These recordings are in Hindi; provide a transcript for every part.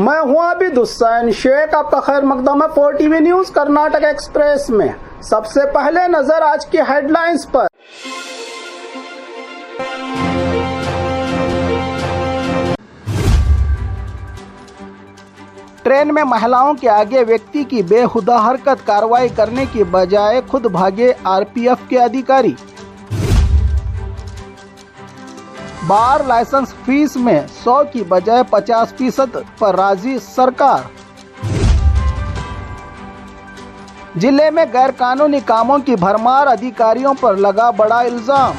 मैं हूं अभी हुसैन शेख, आपका खैर मकदम है 4TV न्यूज कर्नाटक एक्सप्रेस में। सबसे पहले नजर आज की हेडलाइंस पर। ट्रेन में महिलाओं के आगे व्यक्ति की बेहुदा हरकत, कार्रवाई करने की बजाय खुद भागे आरपीएफ के अधिकारी। बार लाइसेंस फीस में 100 की बजाय 50% पर राजी सरकार। जिले में गैरकानूनी कामों की भरमार, अधिकारियों पर लगा बड़ा इल्जाम।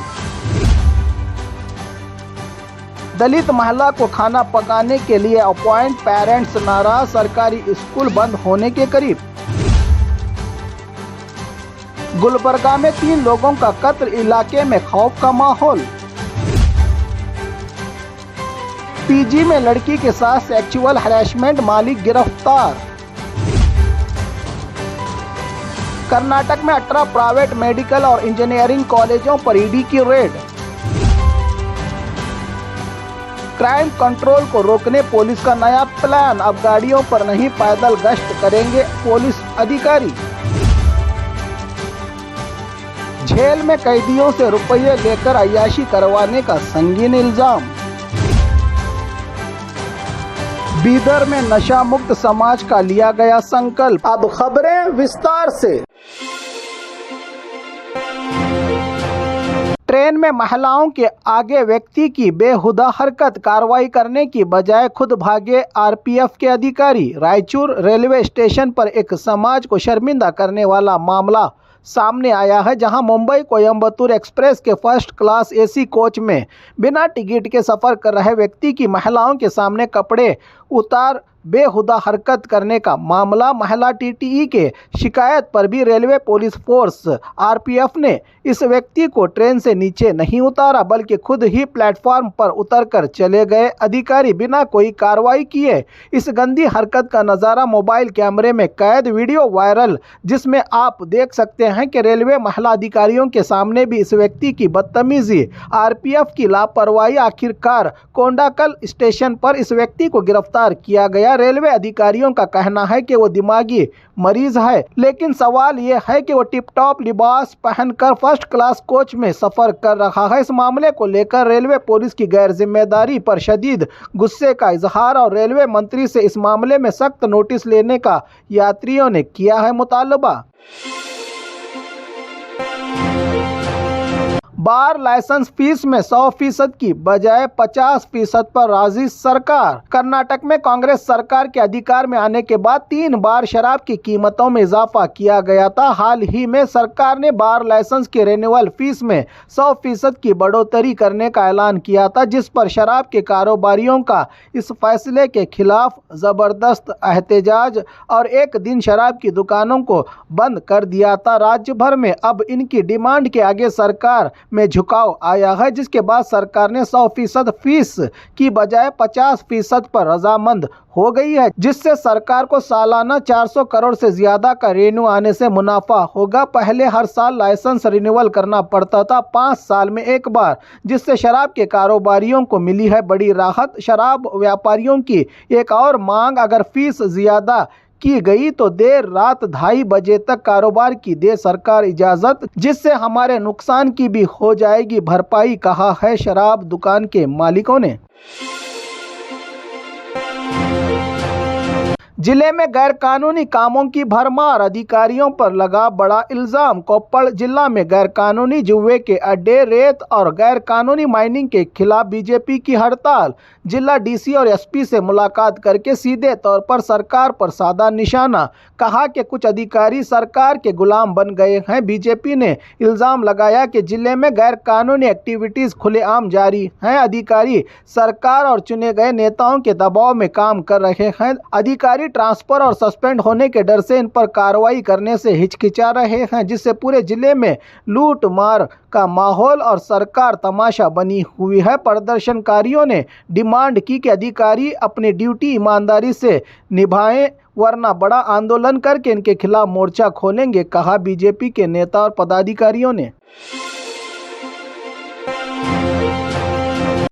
दलित महिला को खाना पकाने के लिए अपॉइंट, पेरेंट्स नाराज, सरकारी स्कूल बंद होने के करीब। गुलबर्गा में 3 लोगों का कत्ल, इलाके में खौफ का माहौल। पीजी में लड़की के साथ सेक्सुअल हैरेसमेंट, मालिक गिरफ्तार। कर्नाटक में 18 प्राइवेट मेडिकल और इंजीनियरिंग कॉलेजों पर ईडी की रेड। क्राइम कंट्रोल को रोकने पुलिस का नया प्लान, अब गाड़ियों पर नहीं पैदल गश्त करेंगे पुलिस अधिकारी। जेल में कैदियों से रुपये लेकर अय्याशी करवाने का संगीन इल्जाम। बीदर में नशा मुक्त समाज का लिया गया संकल्प। अब खबरें विस्तार से। ट्रेन में महिलाओं के आगे व्यक्ति की बेहुदा हरकत, कार्रवाई करने की बजाय खुद भागे आरपीएफ के अधिकारी। रायचूर रेलवे स्टेशन पर एक समाज को शर्मिंदा करने वाला मामला सामने आया है, जहां मुंबई कोयंबटूर एक्सप्रेस के फर्स्ट क्लास एसी कोच में बिना टिकट के सफर कर रहे व्यक्ति की महिलाओं के सामने कपड़े उतार बेहुदा हरकत करने का मामला। महिला टीटीई के शिकायत पर भी रेलवे पुलिस फोर्स आरपीएफ ने इस व्यक्ति को ट्रेन से नीचे नहीं उतारा, बल्कि खुद ही प्लेटफॉर्म पर उतरकर चले गए अधिकारी बिना कोई कार्रवाई किए। इस गंदी हरकत का नज़ारा मोबाइल कैमरे में कैद, वीडियो वायरल, जिसमें आप देख सकते हैं कि रेलवे महिला अधिकारियों के सामने भी इस व्यक्ति की बदतमीजी, आरपीएफ की लापरवाही। आखिरकार कोंडाकल स्टेशन पर इस व्यक्ति को गिरफ्तार किया गया। रेलवे अधिकारियों का कहना है कि वो दिमागी मरीज है, लेकिन सवाल ये है कि वो टिप टॉप लिबास पहनकर फर्स्ट क्लास कोच में सफर कर रहा है। इस मामले को लेकर रेलवे पुलिस की गैर जिम्मेदारी पर शदीद गुस्से का इजहार और रेलवे मंत्री से इस मामले में सख्त नोटिस लेने का यात्रियों ने किया है मुतालबा। बार लाइसेंस फीस में 100% की बजाय 50% पर राजी सरकार। कर्नाटक में कांग्रेस सरकार के अधिकार में आने के बाद 3 बार शराब की कीमतों में इजाफा किया गया था। हाल ही में सरकार ने बार लाइसेंस की रिन्यूअल फीस में 100% की बढ़ोतरी करने का ऐलान किया था, जिस पर शराब के कारोबारियों का इस फैसले के खिलाफ जबरदस्त एहतजाज और एक दिन शराब की दुकानों को बंद कर दिया था। राज्य भर में अब इनकी डिमांड के आगे सरकार में झुकाव आया है, जिसके बाद सरकार ने 100% फीस की बजाय 50% पर रजामंद हो गई है, जिससे सरकार को सालाना 400 करोड़ से ज्यादा का रेवेन्यू आने से मुनाफा होगा। पहले हर साल लाइसेंस रिन्यूअल करना पड़ता था, 5 साल में एक बार, जिससे शराब के कारोबारियों को मिली है बड़ी राहत। शराब व्यापारियों की एक और मांग, अगर फीस ज्यादा की गई तो देर रात 2:30 बजे तक कारोबार की दे सरकार इजाजत, जिससे हमारे नुकसान की भी हो जाएगी भरपाई, कहा है शराब दुकान के मालिकों ने। जिले में गैरकानूनी कामों की भरमार, अधिकारियों पर लगा बड़ा इल्जाम। कोप्पड़ जिला में गैरकानूनी जुए के अड्डे, रेत और गैरकानूनी माइनिंग के खिलाफ बीजेपी की हड़ताल। जिला डीसी और एसपी से मुलाकात करके सीधे तौर पर सरकार पर साधा निशाना, कहा कि कुछ अधिकारी सरकार के गुलाम बन गए हैं। बीजेपी ने इल्जाम लगाया कि जिले में गैरकानूनी एक्टिविटीज खुलेआम जारी हैं। अधिकारी सरकार और चुने गए नेताओं के दबाव में काम कर रहे हैं। अधिकारी ट्रांसफर और सस्पेंड होने के डर से इन पर कार्रवाई करने से हिचकिचा रहे हैं, जिससे पूरे जिले में लूट मार का माहौल और सरकार तमाशा बनी हुई है। प्रदर्शनकारियों ने डिमांड की कि अधिकारी अपनी ड्यूटी ईमानदारी से निभाएं, वरना बड़ा आंदोलन करके इनके खिलाफ मोर्चा खोलेंगे, कहा बीजेपी के नेता और पदाधिकारियों ने।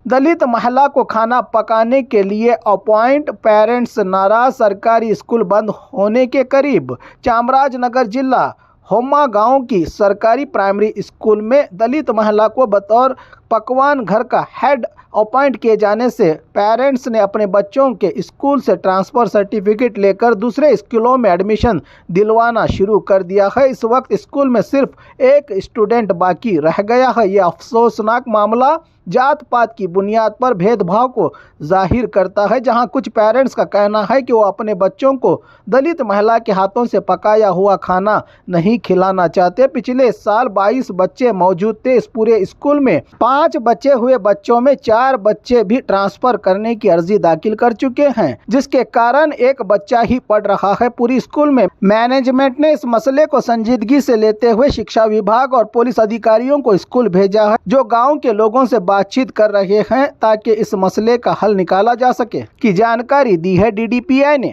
दलित महिला को खाना पकाने के लिए अपॉइंट, पेरेंट्स नाराज, सरकारी स्कूल बंद होने के करीब। चामराजनगर जिला होमा गांव की सरकारी प्राइमरी स्कूल में दलित महिला को बतौर पकवान घर का हेड अपॉइंट किए जाने से पेरेंट्स ने अपने बच्चों के स्कूल से ट्रांसफ़र सर्टिफिकेट लेकर दूसरे स्कूलों में एडमिशन दिलवाना शुरू कर दिया है। इस वक्त स्कूल में सिर्फ एक स्टूडेंट बाकी रह गया है। ये अफसोसनाक मामला जात पात की बुनियाद पर भेदभाव को जाहिर करता है, जहां कुछ पेरेंट्स का कहना है कि वो अपने बच्चों को दलित महिला के हाथों से पकाया हुआ खाना नहीं खिलाना चाहते। पिछले साल 22 बच्चे मौजूद थे इस पूरे स्कूल में। 5 बचे हुए बच्चों में 4 बच्चे भी ट्रांसफर करने की अर्जी दाखिल कर चुके हैं, जिसके कारण एक बच्चा ही पढ़ रहा है पूरी स्कूल में। मैनेजमेंट ने इस मसले को संजीदगी से लेते हुए शिक्षा विभाग और पुलिस अधिकारियों को स्कूल भेजा है, जो गाँव के लोगों से बातचीत कर रहे हैं ताकि इस मसले का हल निकाला जा सके, की जानकारी दी है DDPI ने।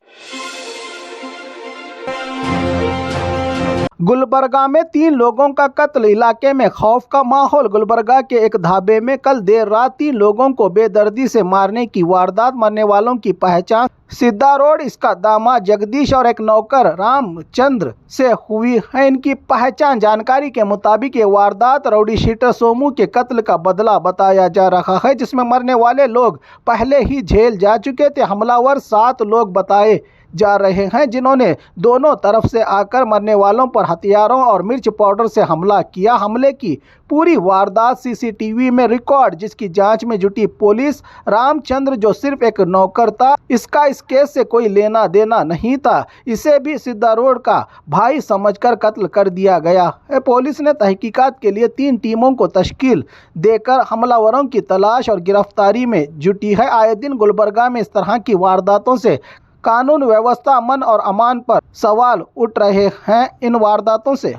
गुलबर्गा में 3 लोगों का कत्ल, इलाके में खौफ का माहौल। गुलबर्गा के एक ढाबे में कल देर रात 3 लोगों को बेदर्दी से मारने की वारदात। मरने वालों की पहचान सिद्धा रोड, इसका दामाद जगदीश और एक नौकर रामचंद्र से हुई है। इनकी पहचान जानकारी के मुताबिक ये वारदात रउडी शीटर सोमू के कत्ल का बदला बताया जा रहा है, जिसमें मरने वाले लोग पहले ही जेल जा चुके थे। हमलावर 7 लोग बताए जा रहे हैं, जिन्होंने दोनों तरफ से आकर मरने वालों पर हथियारों और मिर्च पाउडर से हमला किया। हमले की पूरी वारदात CCTV में रिकॉर्ड, जिसकी जांच में जुटी पुलिस। रामचंद्र जो सिर्फ एक नौकर था, इसका इस केस से कोई लेना देना नहीं था। इसे भी सिद्धा रोड का भाई समझकर कत्ल कर दिया गया है। पुलिस ने तहकीकात के लिए 3 टीमों को तश्कील देकर हमलावरों की तलाश और गिरफ्तारी में जुटी है। आए दिन गुलबर्गा में इस तरह की वारदातों से कानून व्यवस्था, अमन और अमान पर सवाल उठ रहे हैं। इन वारदातों से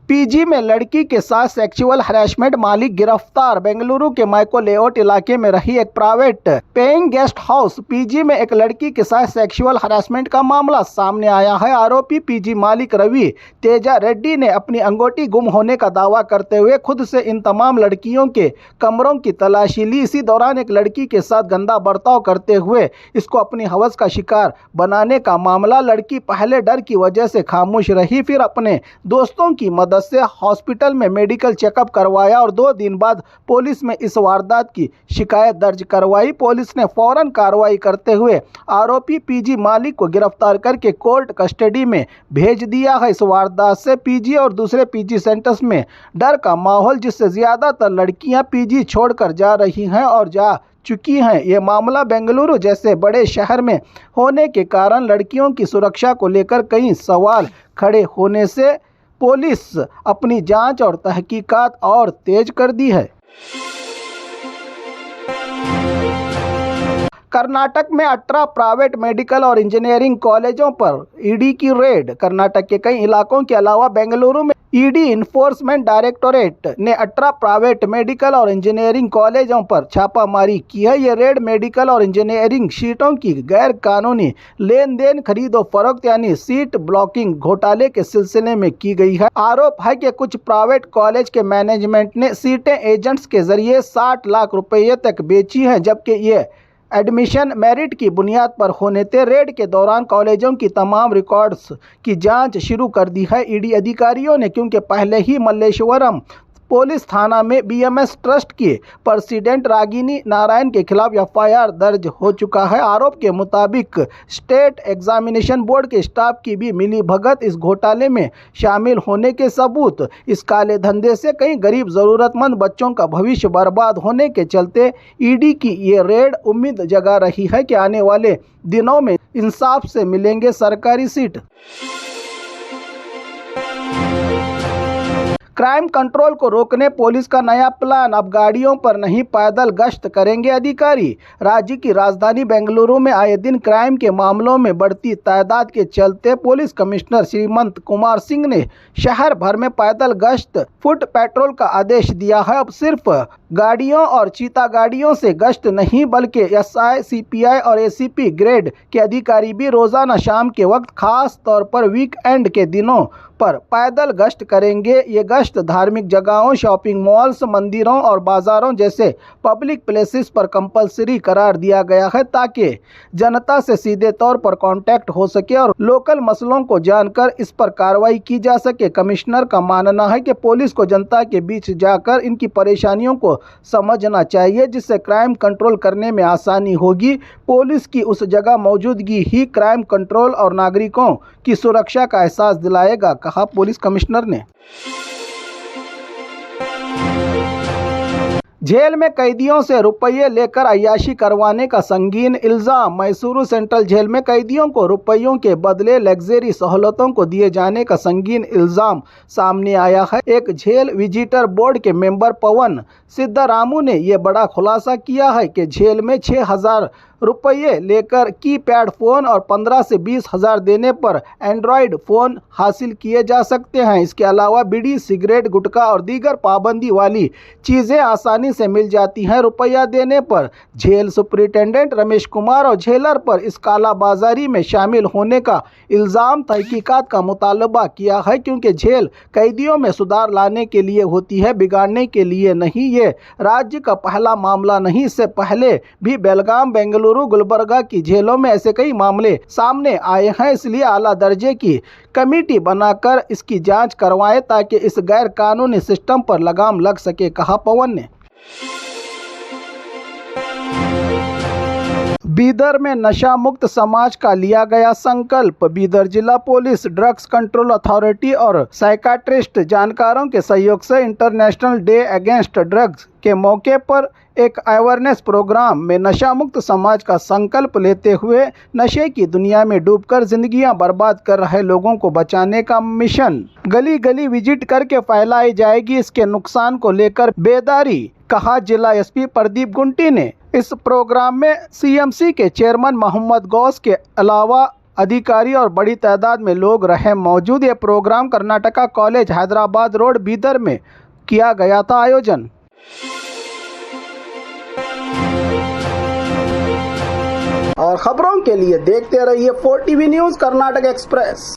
PG में लड़की के साथ सेक्सुअल हरासमेंट, मालिक गिरफ्तार। बेंगलुरु के माइको लेआउट इलाके में रही एक private paying guest house PG में एक लड़की के साथ सेक्सुअल हरासमेंट का मामला सामने आया है। आरोपी PG मालिक रवि तेजा रेड्डी ने अपनी अंगूठी गुम होने का दावा करते हुए खुद से इन तमाम लड़कियों के कमरों की तलाशी ली। इसी दौरान एक लड़की के साथ गंदा बर्ताव करते हुए इसको अपनी हवस का शिकार बनाने का मामला। लड़की पहले डर की वजह से खामोश रही, फिर अपने दोस्तों की मदद से हॉस्पिटल में मेडिकल चेकअप करवाया और 2 दिन बाद पुलिस में इस वारदात की शिकायत दर्ज करवाई। पुलिस ने फौरन कार्रवाई करते हुए आरोपी PG मालिक को गिरफ्तार करके कोर्ट कस्टडी में भेज दिया है। इस वारदात से PG और दूसरे PG सेंटर्स में डर का माहौल, जिससे ज्यादातर लड़कियां PG छोड़कर जा रही हैं और जा चुकी हैं। ये मामला बेंगलुरु जैसे बड़े शहर में होने के कारण लड़कियों की सुरक्षा को लेकर कई सवाल खड़े होने से पुलिस अपनी जांच और तहकीकात और तेज कर दी है। कर्नाटक में 18 प्राइवेट मेडिकल और इंजीनियरिंग कॉलेजों पर ED की रेड। कर्नाटक के कई इलाकों के अलावा बेंगलुरु में ED इन्फोर्समेंट डायरेक्टोरेट ने 18 प्राइवेट मेडिकल और इंजीनियरिंग कॉलेजों पर छापामारी की है। ये रेड मेडिकल और इंजीनियरिंग सीटों की गैर कानूनी लेन देन, खरीदो फरोख्त यानी सीट ब्लॉकिंग घोटाले के सिलसिले में की गई है। आरोप है कि कुछ प्राइवेट कॉलेज के मैनेजमेंट ने सीटें एजेंट्स के जरिए 60 लाख रुपये तक बेची हैं, जबकि ये एडमिशन मेरिट की बुनियाद पर होने थे। रेड के दौरान कॉलेजों की तमाम रिकॉर्ड्स की जांच शुरू कर दी है ED अधिकारियों ने, क्योंकि पहले ही मल्लेश्वरम पुलिस थाना में BMS ट्रस्ट के प्रेसिडेंट रागिनी नारायण के खिलाफ FIR दर्ज हो चुका है। आरोप के मुताबिक स्टेट एग्जामिनेशन बोर्ड के स्टाफ की भी मिली भगत, इस घोटाले में शामिल होने के सबूत। इस काले धंधे से कई गरीब जरूरतमंद बच्चों का भविष्य बर्बाद होने के चलते ED की ये रेड उम्मीद जगा रही है कि आने वाले दिनों में इंसाफ से मिलेंगे सरकारी सीट। क्राइम कंट्रोल को रोकने पुलिस का नया प्लान, अब गाड़ियों पर नहीं पैदल गश्त करेंगे अधिकारी। राज्य की राजधानी बेंगलुरु में आए दिन क्राइम के मामलों में बढ़ती तादाद के चलते पुलिस कमिश्नर श्रीमंत कुमार सिंह ने शहर भर में पैदल गश्त, फुट पेट्रोल का आदेश दिया है। अब सिर्फ गाड़ियों और चीता गाड़ियों से गश्त नहीं, बल्कि SI, CPI और ACP ग्रेड के अधिकारी भी रोजाना शाम के वक्त, खास तौर पर वीकेंड के दिनों पर पैदल गश्त करेंगे। ये गश्त धार्मिक जगहों, शॉपिंग मॉल्स, मंदिरों और बाजारों जैसे पब्लिक प्लेसेस पर कंपलसरी करार दिया गया है ताकि जनता से सीधे तौर पर कांटेक्ट हो सके और लोकल मसलों को जानकर इस पर कार्रवाई की जा सके। कमिश्नर का मानना है कि पुलिस को जनता के बीच जाकर इनकी परेशानियों को समझना चाहिए, जिससे क्राइम कंट्रोल करने में आसानी होगी। पुलिस की उस जगह मौजूदगी ही क्राइम कंट्रोल और नागरिकों की सुरक्षा का एहसास दिलाएगा, कहा पुलिस कमिश्नर ने। जेल में कैदियों से रुपये लेकर अय्याशी करवाने का संगीन इल्जाम। मैसूरू सेंट्रल जेल में कैदियों को रुपयों के बदले लग्जरी सहूलतों को दिए जाने का संगीन इल्जाम सामने आया है। एक जेल विजिटर बोर्ड के मेंबर पवन सिद्धारामू ने यह बड़ा खुलासा किया है कि जेल में 6,000 रुपये लेकर कीपैड फ़ोन और 15 से 20 हज़ार देने पर एंड्रॉयड फ़ोन हासिल किए जा सकते हैं। इसके अलावा बीड़ी, सिगरेट, गुटखा और दीगर पाबंदी वाली चीज़ें आसानी से मिल जाती हैं। रुपया देने पर जेल सुपरिटेंडेंट रमेश कुमार और जेलर पर इस कालाबाजारी में शामिल होने का इल्ज़ाम तहकीकात का मुतालबा किया है, क्योंकि जेल कैदियों में सुधार लाने के लिए होती है, बिगाड़ने के लिए नहीं। ये राज्य का पहला मामला नहीं, इससे पहले भी बेलगाम, बेंगलुरु, गुलबर्गा की जेलों में ऐसे कई मामले सामने आए हैं। इसलिए आला दर्जे की कमेटी बनाकर इसकी जांच करवाएं ताकि इस गैर कानूनी सिस्टम पर लगाम लग सके, कहा पवन ने। बीदर में नशा मुक्त समाज का लिया गया संकल्प। बीदर जिला पुलिस, ड्रग्स कंट्रोल अथॉरिटी और साइकाट्रिस्ट जानकारों के सहयोग से इंटरनेशनल डे अगेंस्ट ड्रग्स के मौके पर एक अवेयरनेस प्रोग्राम में नशा मुक्त समाज का संकल्प लेते हुए नशे की दुनिया में डूबकर जिंदगियां बर्बाद कर रहे लोगों को बचाने का मिशन गली गली विजिट करके फैलाई जाएगी। इसके नुकसान को लेकर बेदारी, कहा जिला एसपी प्रदीप गुंटी ने। इस प्रोग्राम में सीएमसी के चेयरमैन मोहम्मद गौस के अलावा अधिकारी और बड़ी तादाद में लोग रहे मौजूद। ये program Karnataka college, Hyderabad road, Bidar में किया गया था आयोजन। और खबरों के लिए देखते रहिए 4TV न्यूज़ कर्नाटक एक्सप्रेस।